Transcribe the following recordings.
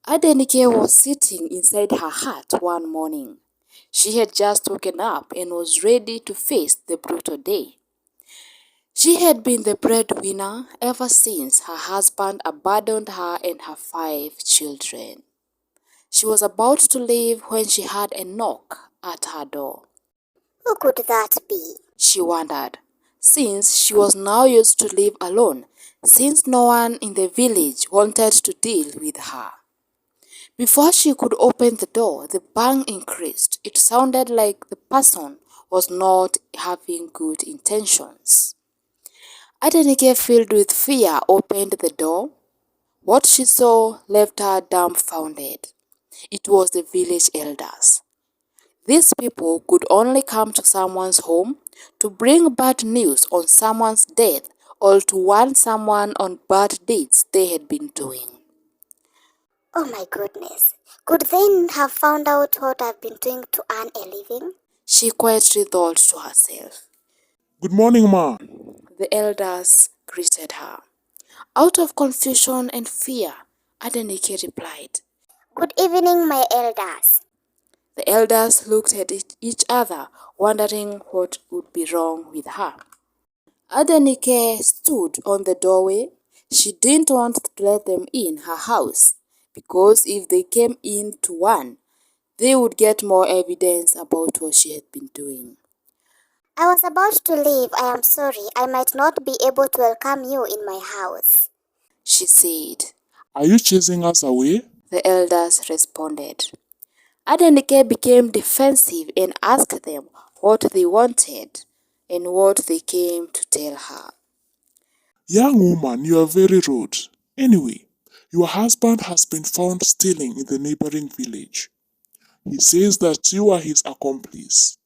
Adenike was sitting inside her hut one morning. She had just woken up and was ready to face the brutal day. She had been the breadwinner ever since her husband abandoned her and her 5 children. She was about to leave when she heard a knock at her door. Who could that be? She wondered, since she was now used to live alone, since no one in the village wanted to deal with her. Before she could open the door, the bang increased. It sounded like the person was not having good intentions. Adenike, filled with fear, opened the door. What she saw left her dumbfounded. It was the village elders. These people could only come to someone's home to bring bad news on someone's death or to warn someone on bad deeds they had been doing. Oh my goodness. Could they have found out what I've been doing to earn a living? She quietly thought to herself. Good morning, ma. The elders greeted her. Out of confusion and fear, Adenike replied. Good evening, my elders. The elders looked at each other, wondering what would be wrong with her. Adenike stood on the doorway. She didn't want to let them in her house, because if they came in to one, they would get more evidence about what she had been doing. I was about to leave. I am sorry. I might not be able to welcome you in my house, she said. Are you chasing us away? The elders responded. Adenike became defensive and asked them what they wanted and what they came to tell her. Young woman, you are very rude. Anyway, your husband has been found stealing in the neighboring village. He says that you are his accomplice.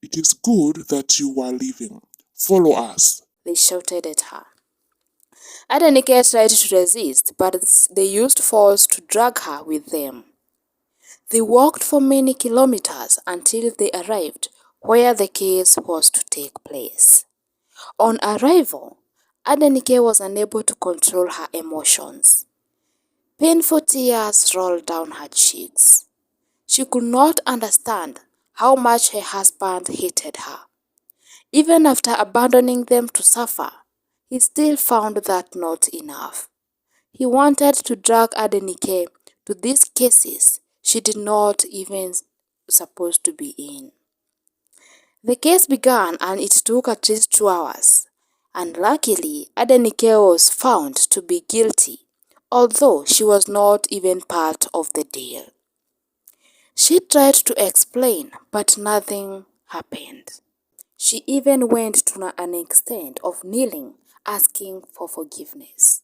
It is good that you are leaving. Follow us, they shouted at her. Adenike tried to resist, but they used force to drag her with them. They walked for many kilometers until they arrived where the case was to take place. On arrival, Adenike was unable to control her emotions. Painful tears rolled down her cheeks. She could not understand how much her husband hated her. Even after abandoning them to suffer, he still found that not enough. He wanted to drag Adenike to these cases she did not even supposed to be in. The case began and it took at least 2 hours. And luckily, Adenike was found to be guilty, although she was not even part of the deal. She tried to explain, but nothing happened. She even went to an extent of kneeling, asking for forgiveness.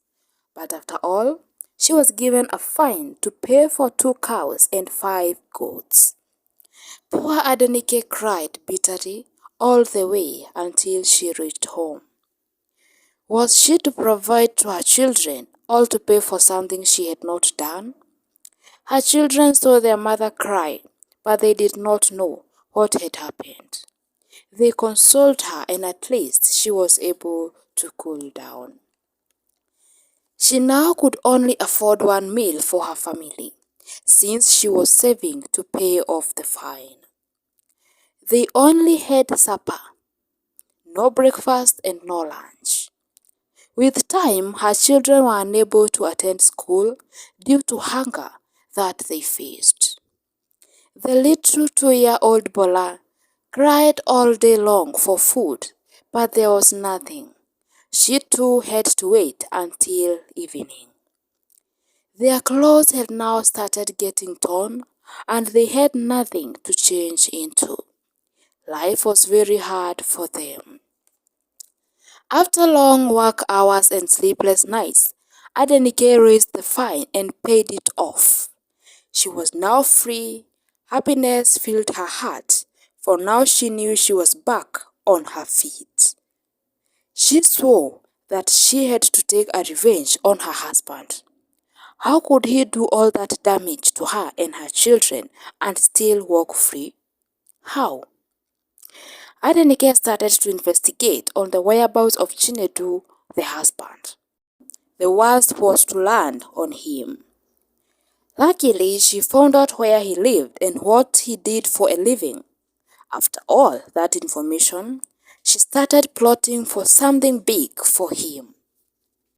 But after all, she was given a fine to pay for 2 cows and 5 goats. Poor Adenike cried bitterly all the way until she reached home. Was she to provide to her children, or to pay for something she had not done? Her children saw their mother cry, but they did not know what had happened. They consoled her, and at least she was able to cool down. She now could only afford 1 meal for her family, since she was saving to pay off the fine. They only had supper, no breakfast and no lunch. With time, her children were unable to attend school due to hunger that they faced. The little 2-year-old Bola cried all day long for food, but there was nothing. She too had to wait until evening. Their clothes had now started getting torn, and they had nothing to change into. Life was very hard for them. After long work hours and sleepless nights, Adenike raised the fine and paid it off. She was now free. Happiness filled her heart, for now she knew she was back on her feet. She swore that she had to take a revenge on her husband. How could he do all that damage to her and her children and still walk free? How? Adenike started to investigate on the whereabouts of Chinedu, the husband. The worst was to land on him. Luckily, she found out where he lived and what he did for a living. After all that information, she started plotting for something big for him.